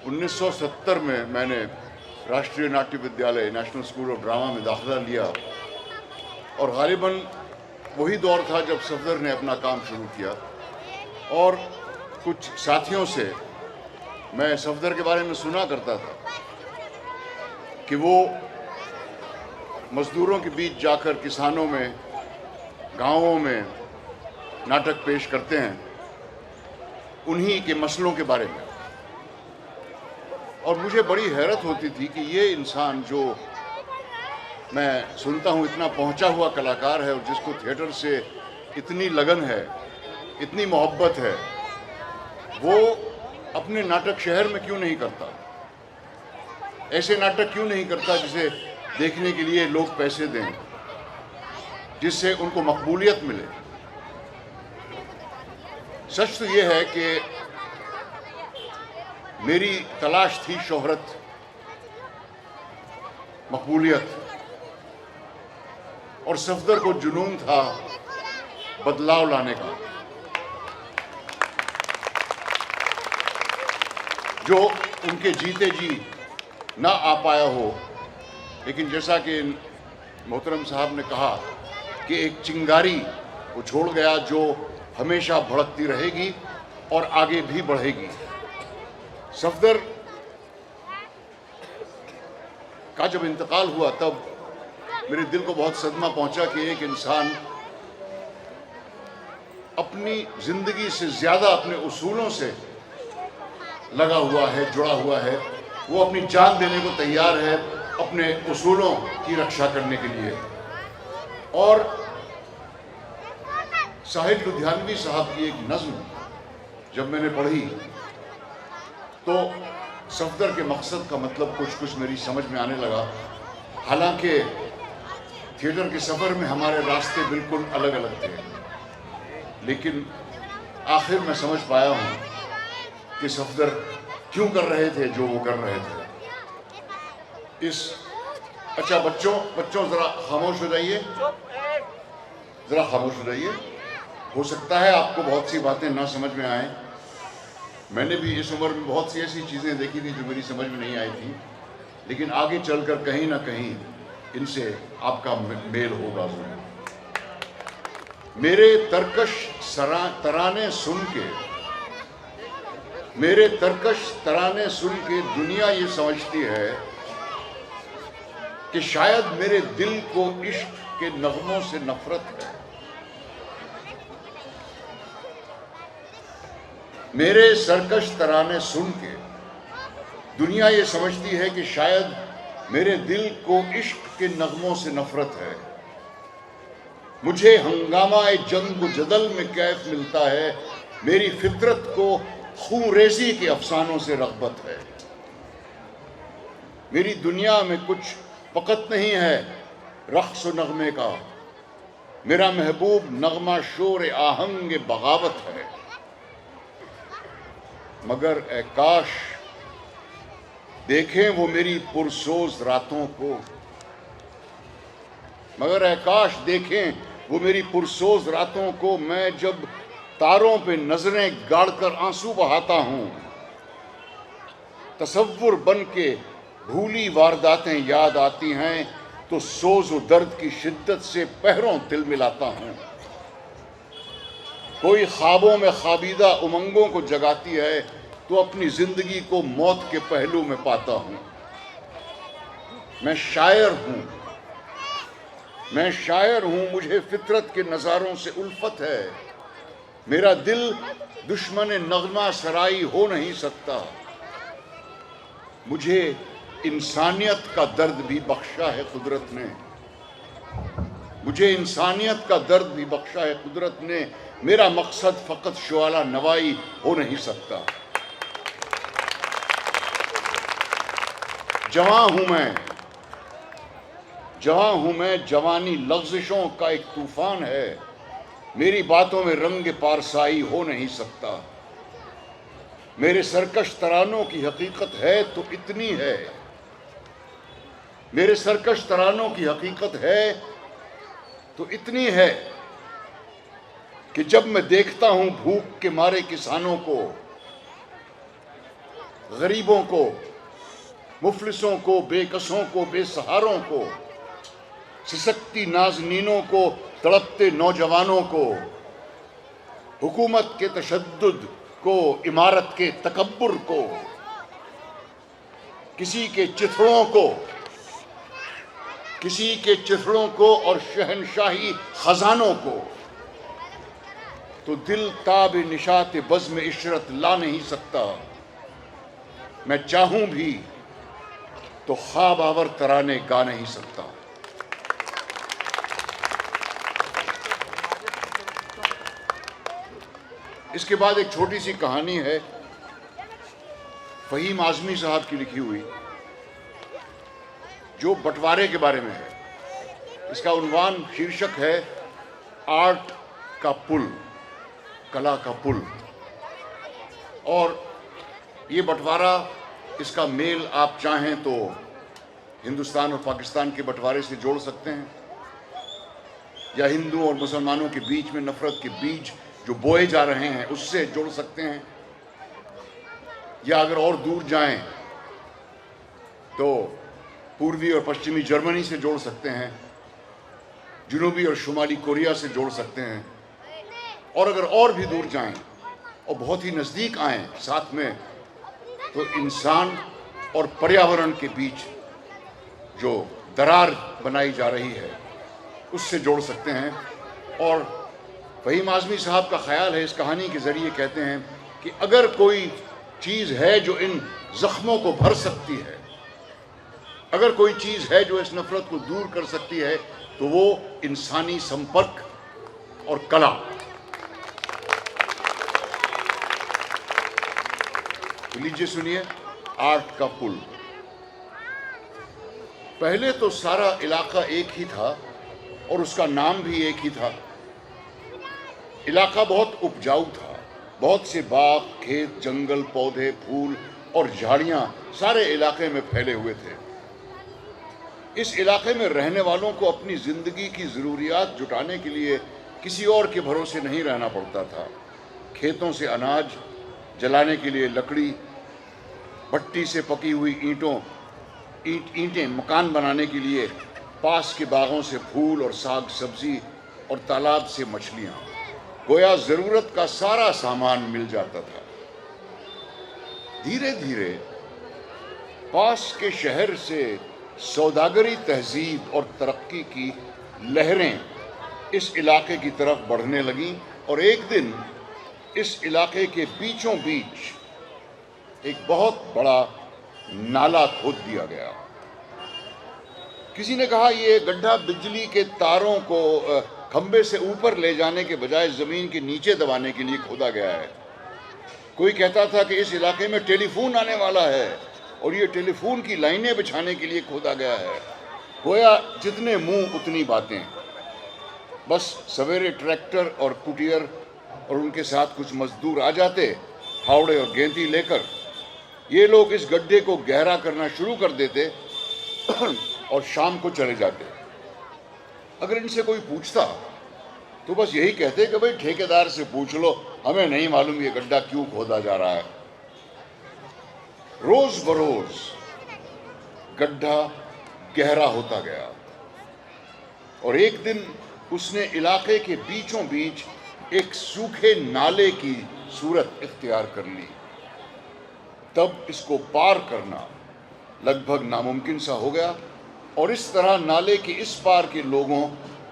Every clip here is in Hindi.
1970 में मैंने राष्ट्रीय नाट्य विद्यालय नेशनल स्कूल ऑफ ड्रामा में दाखिला लिया और गालिबन वही दौर था जब सफदर ने अपना काम शुरू किया। और कुछ साथियों से मैं सफदर के बारे में सुना करता था कि वो मजदूरों के बीच जाकर किसानों में, गांवों में नाटक पेश करते हैं उन्हीं के मसलों के बारे में। और मुझे बड़ी हैरत होती थी कि ये इंसान जो मैं सुनता हूँ इतना पहुँचा हुआ कलाकार है और जिसको थिएटर से इतनी लगन है, इतनी मोहब्बत है, वो अपने नाटक शहर में क्यों नहीं करता? ऐसे नाटक क्यों नहीं करता जिसे देखने के लिए लोग पैसे दें, जिससे उनको मकबूलियत मिले? सच तो ये है कि मेरी तलाश थी शोहरत, मकबूलियत, और सफदर को जुनून था बदलाव लाने का, जो उनके जीते जी ना आ पाया हो। लेकिन जैसा कि मोहतरम साहब ने कहा कि एक चिंगारी वो छोड़ गया जो हमेशा भड़कती रहेगी और आगे भी बढ़ेगी। सफदर का जब इंतकाल हुआ तब मेरे दिल को बहुत सदमा पहुंचा कि एक इंसान अपनी जिंदगी से ज्यादा अपने उसूलों से लगा हुआ है, जुड़ा हुआ है। वो अपनी जान देने को तैयार है अपने उसूलों की रक्षा करने के लिए। और साहिब लुधियानवी साहब की एक नज्म जब मैंने पढ़ी तो सफदर के मकसद का मतलब कुछ कुछ मेरी समझ में आने लगा। हालांकि थिएटर के सफ़र में हमारे रास्ते बिल्कुल अलग अलग थे, लेकिन आखिर मैं समझ पाया हूँ कि सफदर क्यों कर रहे थे जो वो कर रहे थे। अच्छा बच्चों ज़रा खामोश हो जाइए, ज़रा खामोश हो जाइए। हो सकता है आपको बहुत सी बातें ना समझ में आए। मैंने भी इस उम्र में बहुत सी ऐसी चीज़ें देखी थी जो मेरी समझ में नहीं आई थी, लेकिन आगे चलकर कहीं ना कहीं इनसे आपका मेल होगा ज़रूर। मेरे तरकश तराने सुन के दुनिया ये समझती है कि शायद मेरे दिल को इश्क के नगमों से नफरत है। मेरे सरकश तराने सुन के दुनिया ये समझती है कि शायद मेरे दिल को इश्क के नगमों से नफरत है। मुझे हंगामाए जंग जदल में कैफ मिलता है, मेरी फितरत को खूरेजी के अफसानों से रग़बत है। मेरी दुनिया में कुछ फ़कत नहीं है रक़्स व नग़मे का, मेरा महबूब नग़मा शोर आहंग बगावत है। मगर ए काश देखें वो मेरी पुरसोज रातों को, मगर ए काश देखें वो मेरी पुरसोज रातों को, मैं जब तारों पे नजरें गाड़कर आंसू बहाता हूँ, तसव्वुर बन के भूली वारदातें याद आती हैं, तो सोज व दर्द की शिद्दत से पहरों तिल मिलाता हूँ। कोई ख्वाबों में खाबीदा उमंगों को जगाती है, तो अपनी जिंदगी को मौत के पहलू में पाता हूँ। मैं शायर हूँ, मुझे फितरत के नज़ारों से उल्फत है। मेरा दिल दुश्मन नगमा सराई हो नहीं सकता। मुझे इंसानियत का दर्द भी बख्शा है कुदरत ने, मुझे इंसानियत का दर्द भी बख्शा है कुदरत ने। मेरा मकसद फ़कत शुआला नवाई हो नहीं सकता। जवां हूं मैं, जवानी लग़्ज़िशों का एक तूफान है, मेरी बातों में रंग पारसाई हो नहीं सकता। मेरे सरकश तरानों की हकीकत है तो इतनी है, मेरे सरकश तरानों की हकीकत है तो इतनी है कि जब मैं देखता हूं भूख के मारे किसानों को, गरीबों को, मुफलिसों को, बेकसों को, बेसहारों को, सिसकती नाज़नीनों को, तड़पते नौजवानों को, हुकूमत के तशद्दुद को, इमारत के तकब्बुर को, किसी के चिथड़ों को और शहनशाही खजानों को, तो दिल ताब निशात बज़्म इशरत ला नहीं सकता। मैं चाहूं भी तो ख्वाब आवर तराने गा नहीं सकता। इसके बाद एक छोटी सी कहानी है फ़हीम आज़मी साहब की लिखी हुई, जो बंटवारे के बारे में है। इसका उन्वान शीर्षक है आर्ट का पुल, कला का पुल। और ये बंटवारा, इसका मेल आप चाहें तो हिंदुस्तान और पाकिस्तान के बंटवारे से जोड़ सकते हैं, या हिंदू और मुसलमानों के बीच में नफरत के बीज जो बोए जा रहे हैं उससे जोड़ सकते हैं, या अगर और दूर जाएं तो पूर्वी और पश्चिमी जर्मनी से जोड़ सकते हैं, जनूबी और शुमाली कोरिया से जोड़ सकते हैं, और अगर और भी दूर जाएं और बहुत ही नज़दीक आएं साथ में, तो इंसान और पर्यावरण के बीच जो दरार बनाई जा रही है उससे जोड़ सकते हैं। और फ़हीम आज़मी साहब का ख्याल है, इस कहानी के ज़रिए कहते हैं कि अगर कोई चीज़ है जो इन ज़ख्मों को भर सकती है, अगर कोई चीज़ है जो इस नफ़रत को दूर कर सकती है, तो वो इंसानी संपर्क और कला। तो लीजिए सुनिए आर्ट का पुल। पहले तो सारा इलाका एक ही था और उसका नाम भी एक ही था। इलाका बहुत उपजाऊ था, बहुत से बाग, खेत, जंगल, पौधे, फूल और झाड़ियां सारे इलाके में फैले हुए थे। इस इलाके में रहने वालों को अपनी जिंदगी की ज़रूरियात जुटाने के लिए किसी और के भरोसे नहीं रहना पड़ता था। खेतों से अनाज, जलाने के लिए लकड़ी, भट्टी से पकी हुई ईंटें, मकान बनाने के लिए पास के बागों से फूल और साग सब्जी, और तालाब से मछलियाँ, गोया ज़रूरत का सारा सामान मिल जाता था। धीरे धीरे पास के शहर से सौदागरी तहजीब और तरक्की की लहरें इस इलाके की तरफ बढ़ने लगीं, और एक दिन इस इलाके के बीचों बीच एक बहुत बड़ा नाला खोद दिया गया। किसी ने कहा ये गड्ढा बिजली के तारों को खंबे से ऊपर ले जाने के बजाय ज़मीन के नीचे दबाने के लिए खोदा गया है। कोई कहता था कि इस इलाके में टेलीफोन आने वाला है और ये टेलीफोन की लाइनें बिछाने के लिए खोदा गया है। गोया जितने मुंह उतनी बातें। बस सवेरे ट्रैक्टर और कुटियर और उनके साथ कुछ मजदूर आ जाते, फावड़े और गेंती लेकर। ये लोग इस गड्ढे को गहरा करना शुरू कर देते और शाम को चले जाते। अगर इनसे कोई पूछता तो बस यही कहते कि भाई ठेकेदार से पूछ लो, हमें नहीं मालूम ये गड्ढा क्यों खोदा जा रहा है। रोज बरोज गड्ढा गहरा होता गया और एक दिन उसने इलाके के बीचों बीच एक सूखे नाले की सूरत इख्तियार कर ली। तब इसको पार करना लगभग नामुमकिन सा हो गया और इस तरह नाले के इस पार के लोगों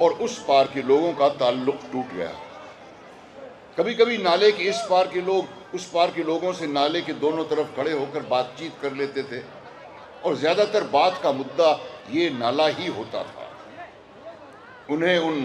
और उस पार के लोगों का ताल्लुक टूट गया। कभी कभी नाले के इस पार के लोग उस पार के लोगों से नाले के दोनों तरफ खड़े होकर बातचीत कर लेते थे और ज़्यादातर बात का मुद्दा ये नाला ही होता था। उन्हें उन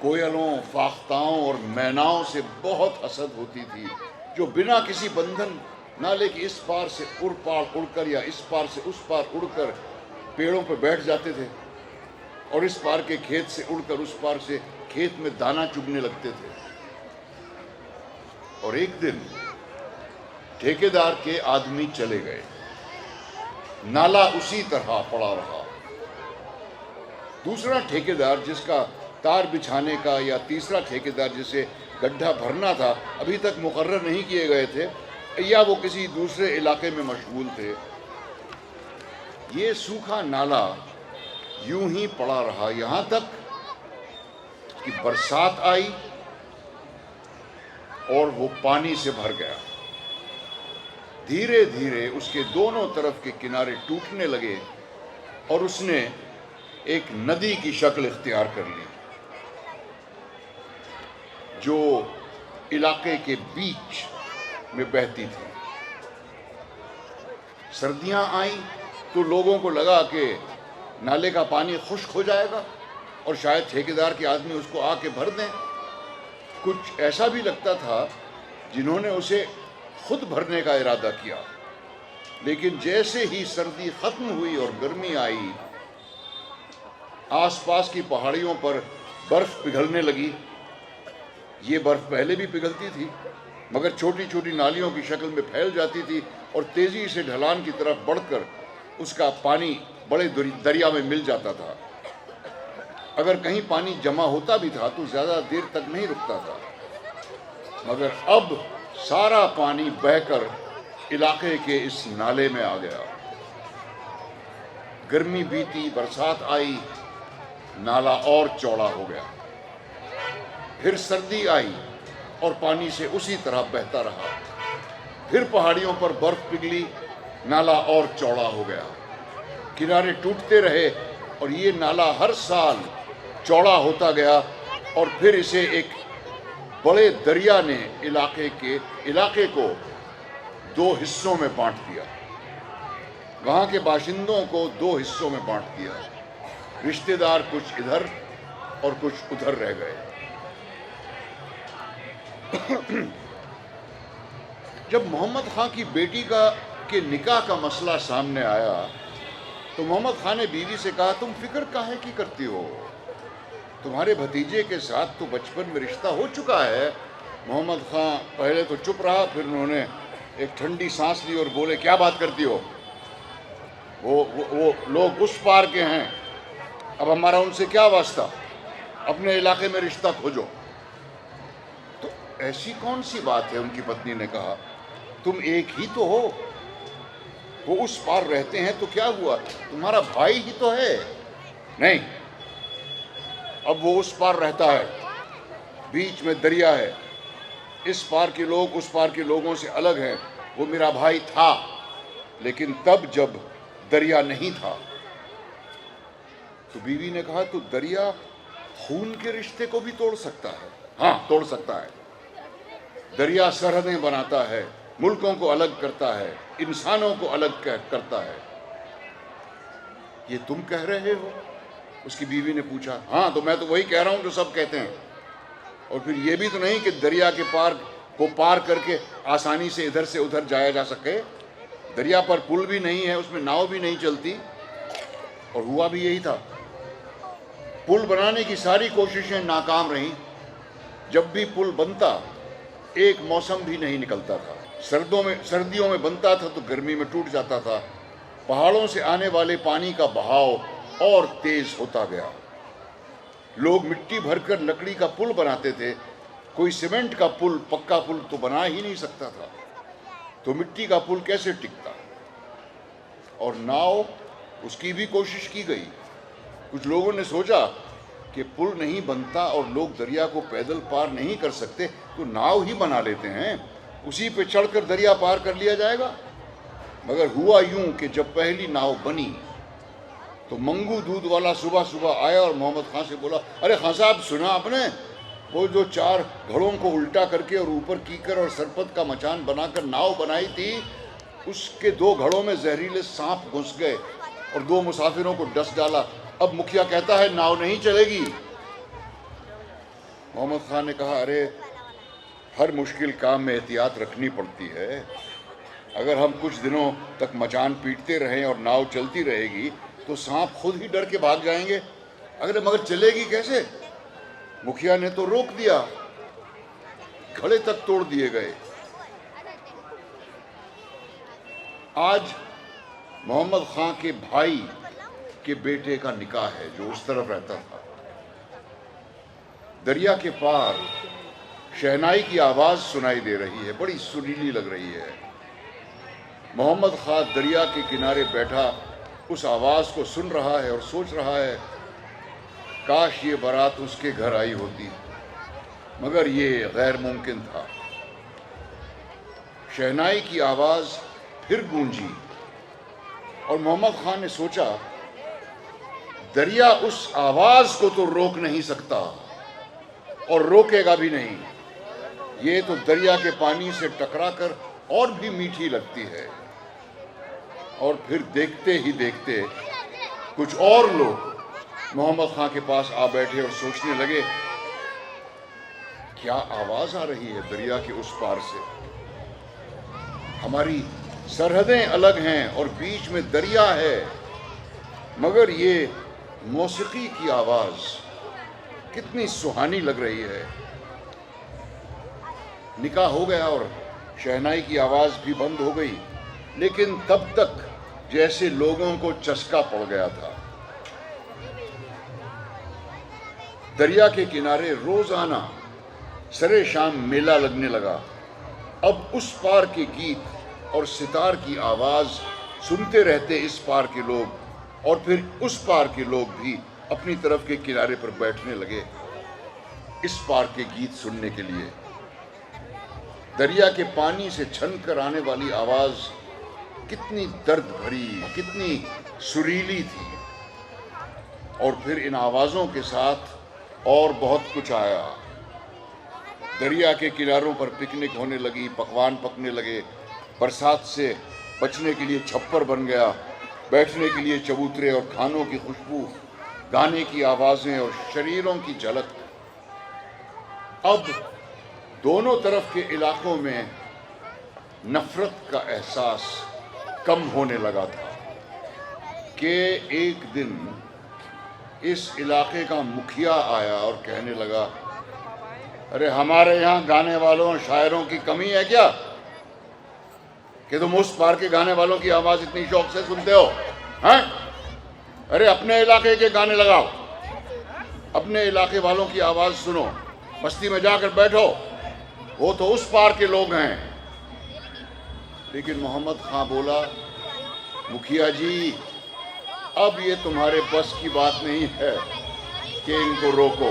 कोयलों, फाख्ताओं और मैनाओं से बहुत हसद होती थी जो बिना किसी बंधन नाले के इस पार से उड़ पार उड़कर या इस पार से उस पार उड़कर पेड़ों पर बैठ जाते थे और इस पार के खेत से उड़कर उस पार से खेत में दाना चुगने लगते थे। और एक दिन ठेकेदार के आदमी चले गए, नाला उसी तरह पड़ा रहा। दूसरा ठेकेदार जिसका तार बिछाने का या तीसरा ठेकेदार जिसे गड्ढा भरना था अभी तक मुकर्रर नहीं किए गए थे, या वो किसी दूसरे इलाके में मशगूल थे। ये सूखा नाला यूं ही पड़ा रहा, यहां तक कि बरसात आई और वो पानी से भर गया। धीरे धीरे उसके दोनों तरफ के किनारे टूटने लगे और उसने एक नदी की शक्ल इख्तियार कर ली, जो इलाके के बीच में बहती थी। सर्दियां आईं तो लोगों को लगा कि नाले का पानी खुश्क हो जाएगा और शायद ठेकेदार के आदमी उसको आके भर दें। कुछ ऐसा भी लगता था जिन्होंने उसे खुद भरने का इरादा किया, लेकिन जैसे ही सर्दी खत्म हुई और गर्मी आई, आसपास की पहाड़ियों पर बर्फ पिघलने लगी। ये बर्फ पहले भी पिघलती थी, मगर छोटी छोटी नालियों की शक्ल में फैल जाती थी और तेजी से ढलान की तरफ बढ़कर उसका पानी बड़े दरिया में मिल जाता था। अगर कहीं पानी जमा होता भी था तो ज्यादा देर तक नहीं रुकता था, मगर अब सारा पानी बहकर इलाके के इस नाले में आ गया। गर्मी बीती, बरसात आई, नाला और चौड़ा हो गया। फिर सर्दी आई और पानी से उसी तरह बहता रहा। फिर पहाड़ियों पर बर्फ पिघली, नाला और चौड़ा हो गया। किनारे टूटते रहे और ये नाला हर साल चौड़ा होता गया और फिर इसे एक बड़े दरिया ने इलाके को दो हिस्सों में बांट दिया। वहां के बाशिंदों को दो हिस्सों में बांट दिया। रिश्तेदार कुछ इधर और कुछ उधर रह गए। जब मोहम्मद खां की बेटी के निकाह का मसला सामने आया तो मोहम्मद खां ने बीवी से कहा, तुम फिक्र काहे की करती हो, तुम्हारे भतीजे के साथ तो बचपन में रिश्ता हो चुका है। मोहम्मद खां पहले तो चुप रहा, फिर उन्होंने एक ठंडी सांस ली और बोले, क्या बात करती हो, वो लोग उस पार के हैं, अब हमारा उनसे क्या वास्ता, अपने इलाके में रिश्ता खोजो। तो ऐसी कौन सी बात है, उनकी पत्नी ने कहा, तुम एक ही तो हो, वो उस पार रहते हैं तो क्या हुआ, तुम्हारा भाई ही तो है। नहीं, अब वो उस पार रहता है, बीच में दरिया है, इस पार के लोग उस पार के लोगों से अलग हैं। वो मेरा भाई था, लेकिन तब जब दरिया नहीं था। तो बीवी ने कहा, तो दरिया खून के रिश्ते को भी तोड़ सकता है। हाँ, तोड़ सकता है। दरिया सरहदें बनाता है, मुल्कों को अलग करता है, इंसानों को अलग करता है। ये तुम कह रहे हो? उसकी बीवी ने पूछा। हाँ, तो मैं तो वही कह रहा हूं जो सब कहते हैं। और फिर ये भी तो नहीं कि दरिया के पार को पार करके आसानी से इधर से उधर जाया जा सके। दरिया पर पुल भी नहीं है, उसमें नाव भी नहीं चलती। और हुआ भी यही था। पुल बनाने की सारी कोशिशें नाकाम रहीं। जब भी पुल बनता, एक मौसम भी नहीं निकलता था। सर्दियों में बनता था तो गर्मी में टूट जाता था। पहाड़ों से आने वाले पानी का बहाव और तेज होता गया। लोग मिट्टी भरकर लकड़ी का पुल बनाते थे। कोई सीमेंट का पुल, पक्का पुल तो बना ही नहीं सकता था, तो मिट्टी का पुल कैसे टिकता। और नाव, उसकी भी कोशिश की गई। कुछ लोगों ने सोचा कि पुल नहीं बनता और लोग दरिया को पैदल पार नहीं कर सकते, तो नाव ही बना लेते हैं, उसी पे चढ़कर दरिया पार कर लिया जाएगा। मगर हुआ यूं कि जब पहली नाव बनी तो मंगू दूध वाला सुबह सुबह आया और मोहम्मद खां से बोला, अरे खां साहब, सुना आपने, वो जो 4 घड़ों को उल्टा करके और ऊपर कीकर और सरपत का मचान बनाकर नाव बनाई थी, उसके 2 घड़ों में जहरीले सांप घुस गए और 2 मुसाफिरों को डस डाला। अब मुखिया कहता है नाव नहीं चलेगी। मोहम्मद खान ने कहा, अरे हर मुश्किल काम में एहतियात रखनी पड़ती है। अगर हम कुछ दिनों तक मचान पीटते रहें और नाव चलती रहेगी तो सांप खुद ही डर के भाग जाएंगे। मगर चलेगी कैसे? मुखिया ने तो रोक दिया, घड़े तक तोड़ दिए गए। आज मोहम्मद खां के भाई के बेटे का निकाह है, जो उस तरफ रहता था। दरिया के पार शहनाई की आवाज सुनाई दे रही है, बड़ी सुरीली लग रही है। मोहम्मद खां दरिया के किनारे बैठा उस आवाज़ को सुन रहा है और सोच रहा है, काश ये बारात उसके घर आई होती, मगर ये गैर मुमकिन था। शहनाई की आवाज़ फिर गूंजी और मोहम्मद खान ने सोचा, दरिया उस आवाज़ को तो रोक नहीं सकता और रोकेगा भी नहीं। ये तो दरिया के पानी से टकराकर और भी मीठी लगती है। और फिर देखते ही देखते कुछ और लोग मोहम्मद खां के पास आ बैठे और सोचने लगे, क्या आवाज़ आ रही है दरिया के उस पार से? हमारी सरहदें अलग हैं और बीच में दरिया है, मगर ये मौसीकी की आवाज़ कितनी सुहानी लग रही है। निकाह हो गया और शहनाई की आवाज़ भी बंद हो गई, लेकिन तब तक जैसे लोगों को चस्का पड़ गया था। दरिया के किनारे रोजाना सरे शाम मेला लगने लगा। अब उस पार के गीत और सितार की आवाज़ सुनते रहते इस पार के लोग, और फिर उस पार के लोग भी अपनी तरफ के किनारे पर बैठने लगे इस पार के गीत सुनने के लिए। दरिया के पानी से छनकर आने वाली आवाज़ कितनी दर्द भरी, कितनी सुरीली थी। और फिर इन आवाज़ों के साथ और बहुत कुछ आया। दरिया के किनारों पर पिकनिक होने लगी, पकवान पकने लगे, बरसात से बचने के लिए छप्पर बन गया, बैठने के लिए चबूतरे और खानों की खुशबू, गाने की आवाज़ें और शरीरों की झलक। अब दोनों तरफ के इलाकों में नफरत का एहसास कम होने लगा था कि एक दिन इस इलाके का मुखिया आया और कहने लगा, अरे हमारे यहाँ गाने वालों शायरों की कमी है क्या कि तुम उस पार के गाने वालों की आवाज़ इतनी शौक से सुनते हो? हैं? अरे अपने इलाके के गाने लगाओ, अपने इलाके वालों की आवाज़ सुनो, बस्ती में जाकर बैठो, वो तो उस पार के लोग हैं। लेकिन मोहम्मद खां बोला, मुखिया जी, अब ये तुम्हारे बस की बात नहीं है कि इनको रोको।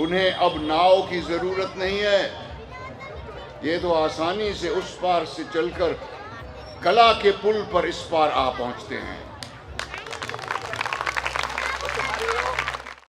उन्हें अब नाव की ज़रूरत नहीं है, ये तो आसानी से उस पार से चलकर कला के पुल पर इस पार आ पहुंचते हैं।